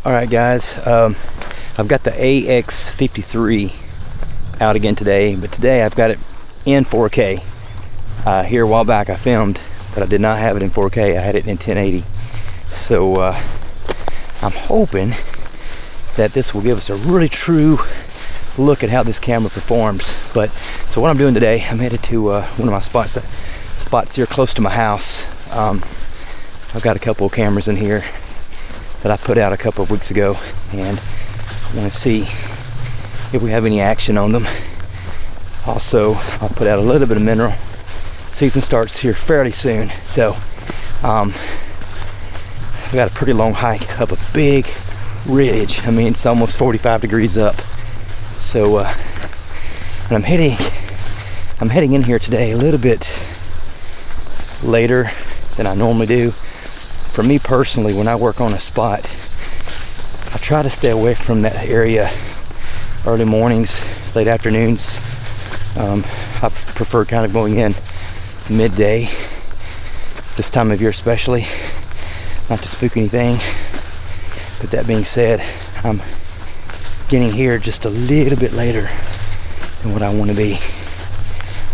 Alright guys, I've got the AX53 out again today, but today I've got it in 4K. Here a while back I filmed, but I did not have it in 4K, I had it in 1080. So I'm hoping that this will give us a really true look at how this camera performs. But so what I'm doing today, I'm headed to one of my spots here close to my house. I've got a couple of cameras in here that I put out a couple of weeks ago, and I want to see if we have any action on them. Also, I'll put out a little bit of mineral. Season starts here fairly soon, so I've got a pretty long hike up a big ridge. I mean, it's almost 45 degrees up. So, and I'm heading in here today a little bit later than I normally do. For me personally, when I work on a spot, I try to stay away from that area early mornings, late afternoons. I prefer kind of going in midday, this time of year especially, not to spook anything. But that being said, I'm getting here just a little bit later than what I want to be.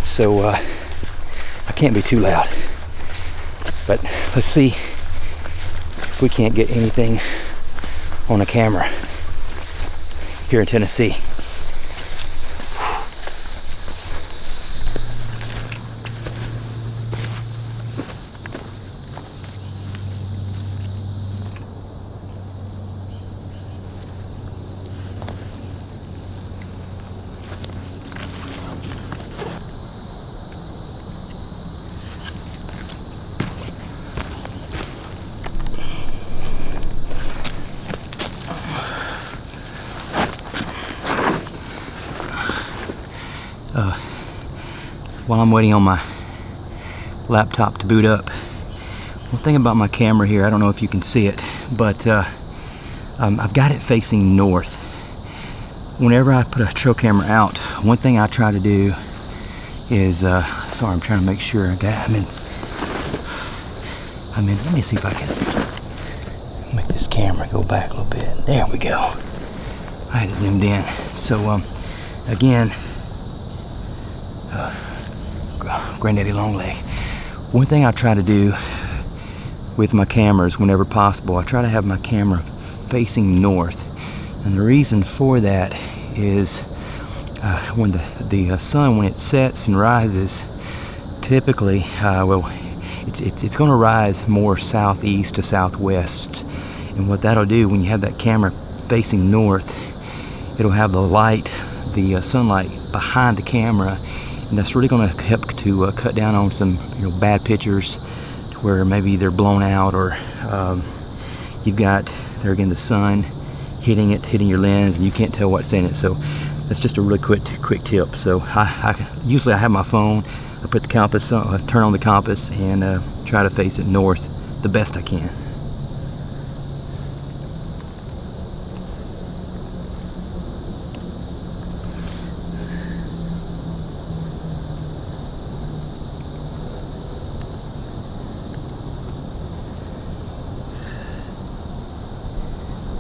So I can't be too loud. But let's see if we can't get anything on a camera here in Tennessee. While I'm waiting on my laptop to boot up, one thing about my camera here, I don't know if you can see it, but I've got it facing north. Whenever I put a trail camera out, one thing I try to do is, sorry, I'm trying to make sure I'm in, let me see if I can make this camera go back a little bit. There we go. I had it zoomed in. So, again, Granddaddy Longleg. One thing I try to do with my cameras whenever possible, I try to have my camera facing north. And the reason for that is when the sun, when it sets and rises, typically, it's going to rise more southeast to southwest. And what that'll do, when you have that camera facing north, it'll have the light, the sunlight behind the camera, and that's really going to help to cut down on some bad pictures where maybe they're blown out, or you've got there again the sun hitting your lens and you can't tell what's in it. So that's just a really quick tip. So usually I have my phone, I put the compass on, I turn on the compass and try to face it north the best I can.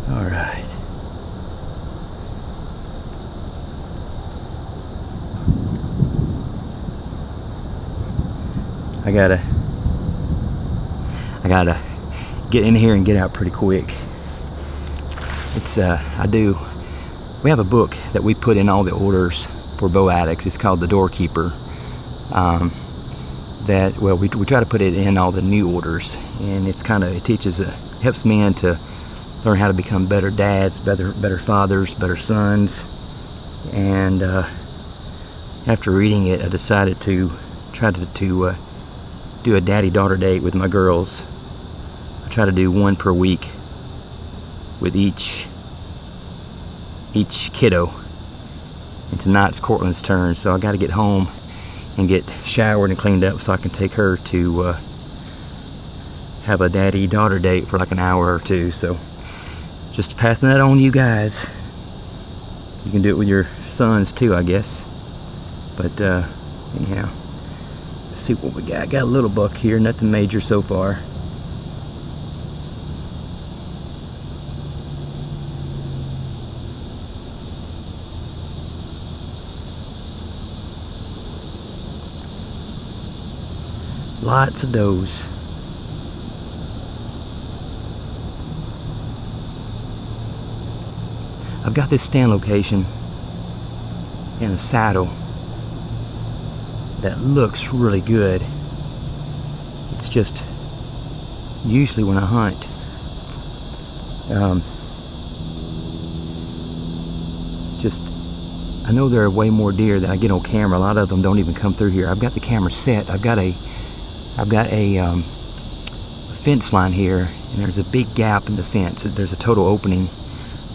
All right. I gotta get in here and get out pretty quick. It's we have a book that we put in all the orders for BOWADX. It's called The Doorkeeper. We try to put it in all the new orders, and it helps men to learn how to become better dads, better fathers, better sons. And after reading it, I decided to try to do a daddy-daughter date with my girls. I try to do one per week with each kiddo. And tonight's Cortland's turn, so I got to get home and get showered and cleaned up so I can take her to have a daddy-daughter date for like an hour or two. So just passing that on to you guys. You can do it with your sons too, I guess. But anyhow, let's see what we got. Got a little buck here, nothing major so far. Lots of does. I've got this stand location in a saddle that looks really good. It's just usually when I hunt, I know there are way more deer that I get on camera. A lot of them don't even come through here. I've got the camera set. I've got a fence line here, and there's a big gap in the fence. There's a total opening,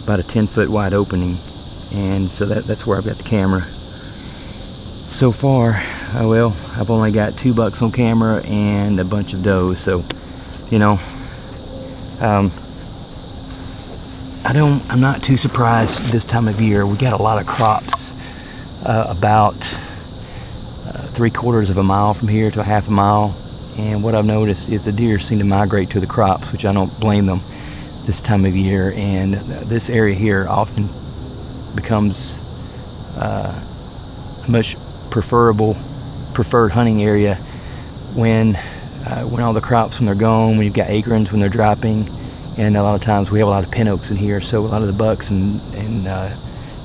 about a 10-foot wide opening, and so that's where I've got the camera. So far, well, I've only got 2 bucks on camera and a bunch of does. So, you know, I'm not too surprised this time of year. We got a lot of crops about 3/4 of a mile from here to a half a mile, and what I've noticed is the deer seem to migrate to the crops, which I don't blame them this time of year. And this area here often becomes a much preferred hunting area when all the crops, when they're gone, when you've got acorns when they're dropping. And a lot of times we have a lot of pin oaks in here, so a lot of the bucks and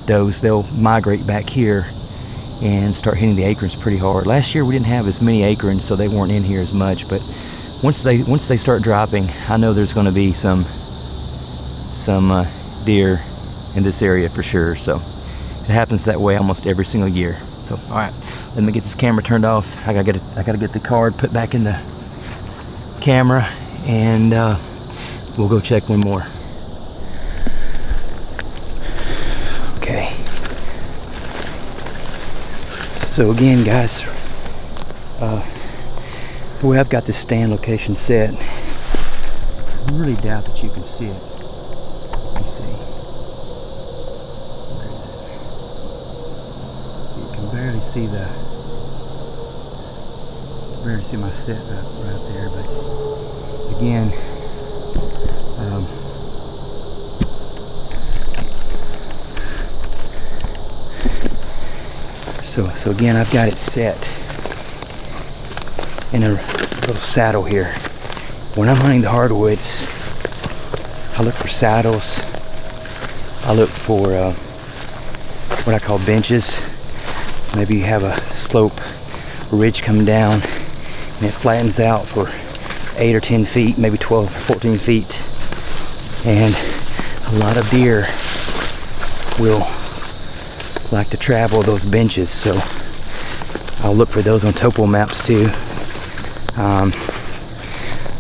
does, they'll migrate back here and start hitting the acorns pretty hard. Last year we didn't have as many acorns, so they weren't in here as much. But once they start dropping, I know there's going to be some deer in this area for sure. So it happens that way almost every single year. So all right, let me get this camera turned off. I gotta get the card put back in the camera, and we'll go check one more. Okay. So again, guys, the way I've got this stand location set, I really doubt that you can see it. Let me see. You can barely see my set right there, but again, so again, I've got it set in a little saddle here. When I'm hunting the hardwoods, I look for saddles. I look for what I call benches. Maybe you have a slope, a ridge coming down, and it flattens out for 8 or 10 feet, maybe 12 or 14 feet. And a lot of deer will like to travel those benches, so I'll look for those on topo maps too.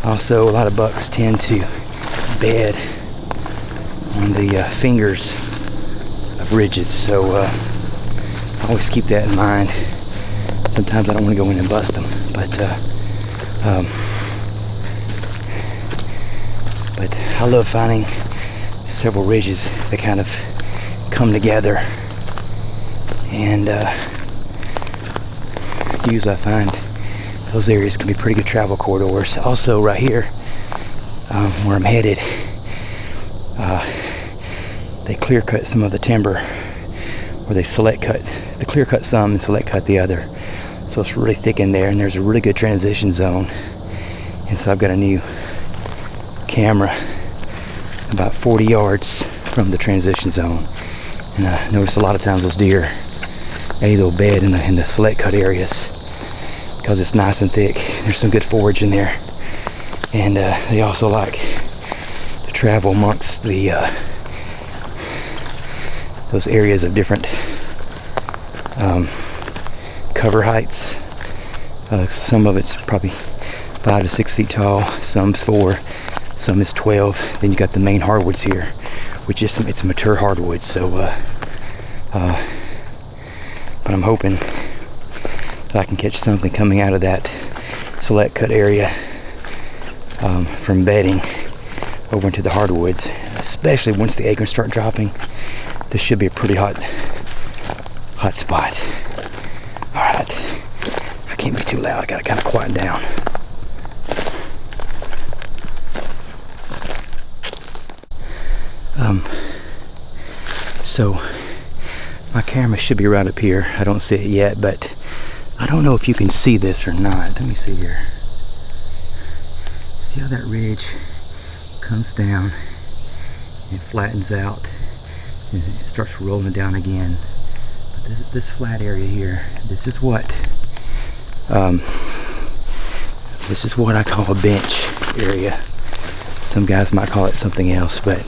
Also, a lot of bucks tend to bed on the fingers of ridges, so I always keep that in mind. Sometimes I don't want to go in and bust them, but I love finding several ridges that kind of come together, and usually I find those areas can be pretty good travel corridors. Also right here, where I'm headed, they clear cut some of the timber, or they clear cut some and select cut the other. So it's really thick in there, and there's a really good transition zone. And so I've got a new camera about 40 yards from the transition zone. And I notice a lot of times those deer, they'll bed in the select cut areas because it's nice and thick. There's some good forage in there. And they also like to travel amongst the those areas of different cover heights. Some of it's probably 5 to 6 feet tall, some's 4, some is 12. Then you got the main hardwoods here, which is it's mature hardwood. So but I'm hoping that I can catch something coming out of that select cut area from bedding over into the hardwoods, especially once the acorns start dropping. This should be a pretty hot spot. All right, I can't be too loud. I gotta kind of quiet down. So my camera should be right up here. I don't see it yet, but I don't know if you can see this or not. Let me see here. See how that ridge comes down and flattens out and it starts rolling down again. But this flat area here, this is what I call a bench area. Some guys might call it something else, but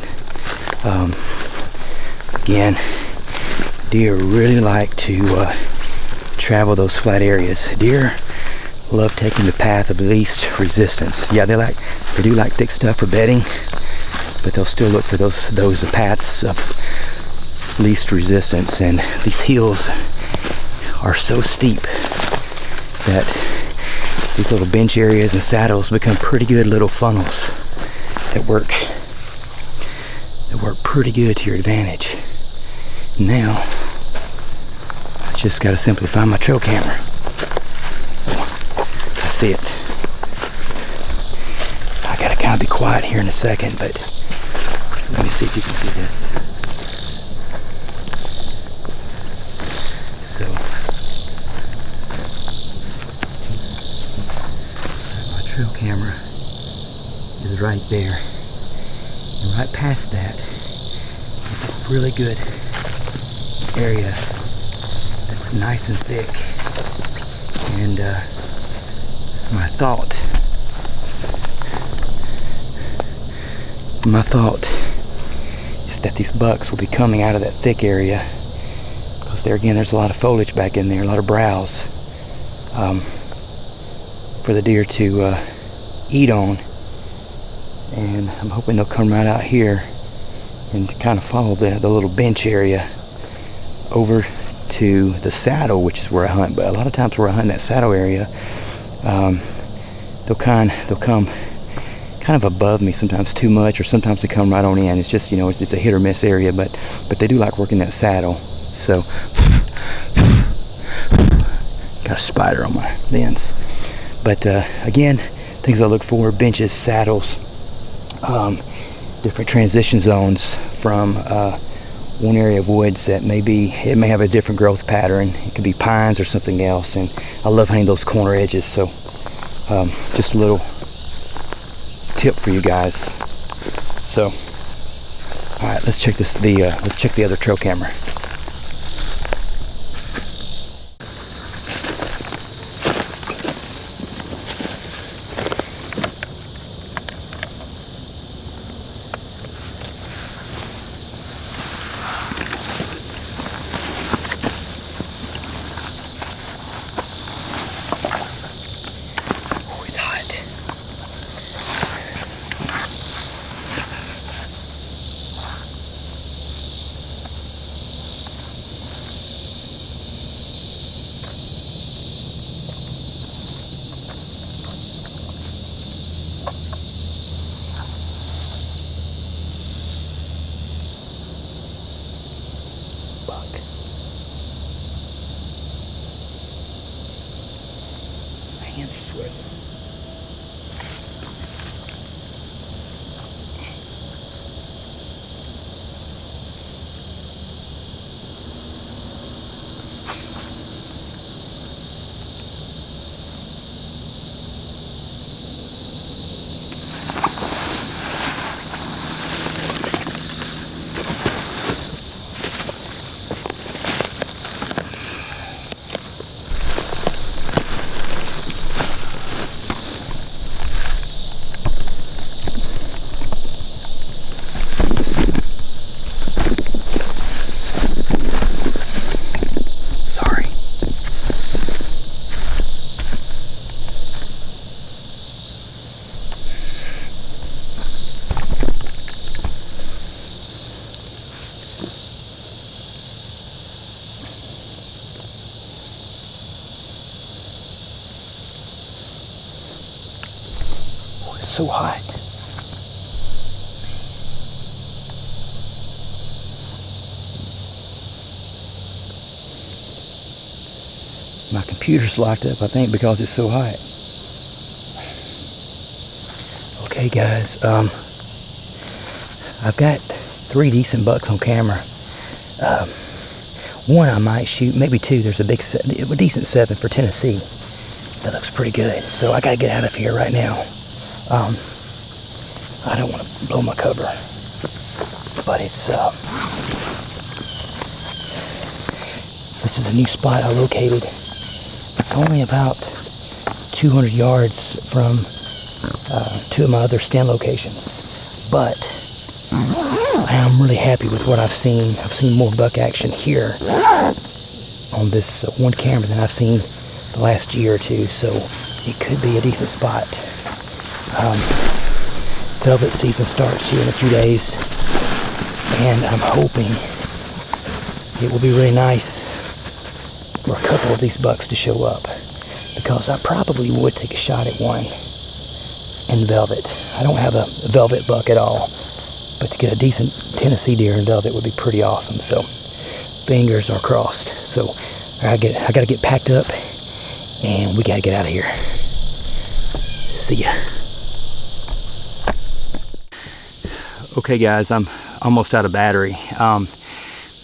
again, deer really like to travel those flat areas. Deer love taking the path of least resistance. Yeah, they do like thick stuff for bedding, but they'll still look for those paths of least resistance. And these hills are so steep that these little bench areas and saddles become pretty good little funnels that work pretty good to your advantage. Now, I just gotta simply find my trail camera. I see it. I gotta kind of be quiet here in a second, but let me see if you can see this. So, my trail camera is right there. And right past that is a really good area that's nice and thick. And my thought is that these bucks will be coming out of that thick area, because there again there's a lot of foliage back in there, a lot of browse for the deer to eat on. And I'm hoping they'll come right out here and kind of follow the little bench area over to the saddle, which is where I hunt. But a lot of times where I hunt in that saddle area, they'll come kind of above me, sometimes too much, or sometimes they come right on in. It's just, it's a hit or miss area, but they do like working that saddle. So got a spider on my lens. But again, things I look for: benches, saddles, different transition zones from one area of woods that it may have a different growth pattern. It could be pines or something else, and I love hunting those corner edges. So just a little tip for you guys. So all right, let's check the other trail camera. So hot. My computer's locked up, I think, because it's so hot. Okay, guys, I've got 3 decent bucks on camera. One I might shoot, maybe 2. There's a decent 7 for Tennessee. That looks pretty good. So I gotta get out of here right now. I don't want to blow my cover, but it's this is a new spot I located. It's only about 200 yards from two of my other stand locations, but I'm really happy with what I've seen. I've seen more buck action here on this one camera than I've seen the last year or two, so it could be a decent spot. Velvet season starts here in a few days, and I'm hoping it will be really nice for a couple of these bucks to show up, because I probably would take a shot at one in velvet. I don't have a velvet buck at all, but to get a decent Tennessee deer in velvet would be pretty awesome. So fingers are crossed. So I gotta get packed up, and we gotta get out of here. See ya. Okay guys, I'm almost out of battery,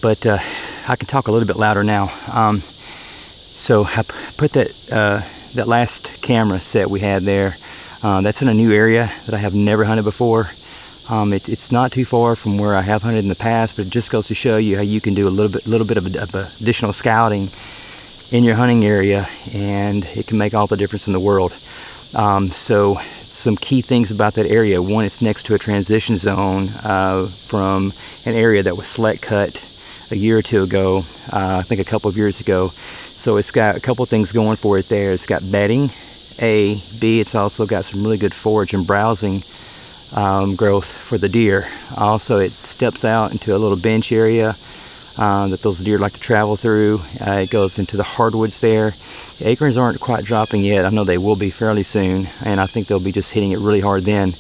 but I can talk a little bit louder now. So I put that last camera set we had there. That's in a new area that I have never hunted before. It's not too far from where I have hunted in the past, but it just goes to show you how you can do a little bit of additional scouting in your hunting area, and it can make all the difference in the world. So some key things about that area: one, it's next to a transition zone from an area that was select cut a year or two ago, I think a couple of years ago. So it's got a couple things going for it there. It's got bedding, A. B, it's also got some really good forage and browsing growth for the deer. Also, it steps out into a little bench area that those deer like to travel through. It goes into the hardwoods there. The acorns aren't quite dropping yet. I know they will be fairly soon, and I think they'll be just hitting it really hard then.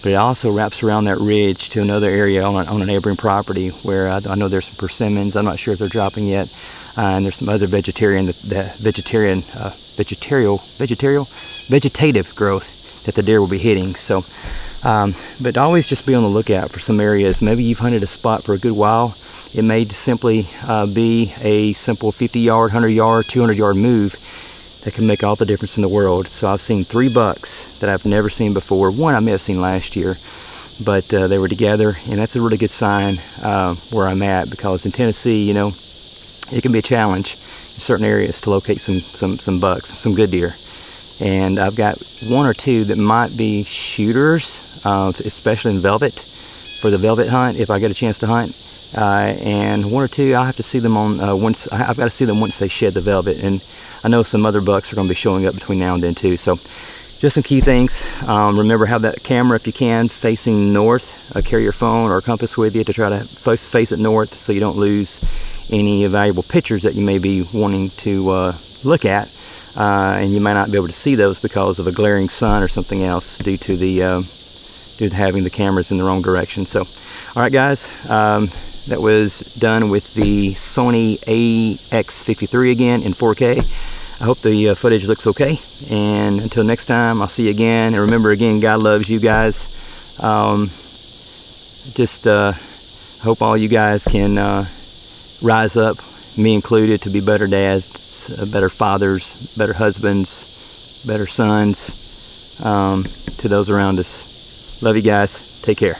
But it also wraps around that ridge to another area on a neighboring property where I know there's some persimmons. I'm not sure if they're dropping yet, and there's some other vegetative growth that the deer will be hitting. So, but always just be on the lookout for some areas. Maybe you've hunted a spot for a good while. It may simply be a simple 50-yard, 100-yard, 200-yard move that can make all the difference in the world. So I've seen 3 bucks that I've never seen before. One I may have seen last year, but they were together, and that's a really good sign where I'm at, because in Tennessee, you know, it can be a challenge in certain areas to locate some bucks, some good deer. And I've got 1 or 2 that might be shooters, especially in velvet, for the velvet hunt if I get a chance to hunt. And 1 or 2, I'll have to see them on I've got to see them once they shed the velvet, and I know some other bucks are going to be showing up between now and then too. So just some key things. Remember, have that camera, if you can, facing north. Carry your phone or compass with you to try to face it north, so you don't lose any valuable pictures that you may be wanting to look at, and you might not be able to see those because of a glaring sun or something else due to having the cameras in the wrong direction. So all right guys, that was done with the Sony AX53 again in 4K. I hope the footage looks okay, and until next time, I'll see you again. And remember, again, God loves you guys. Just hope all you guys can rise up, me included, to be better dads, better fathers, better husbands, better sons to those around us. Love you guys. Take care.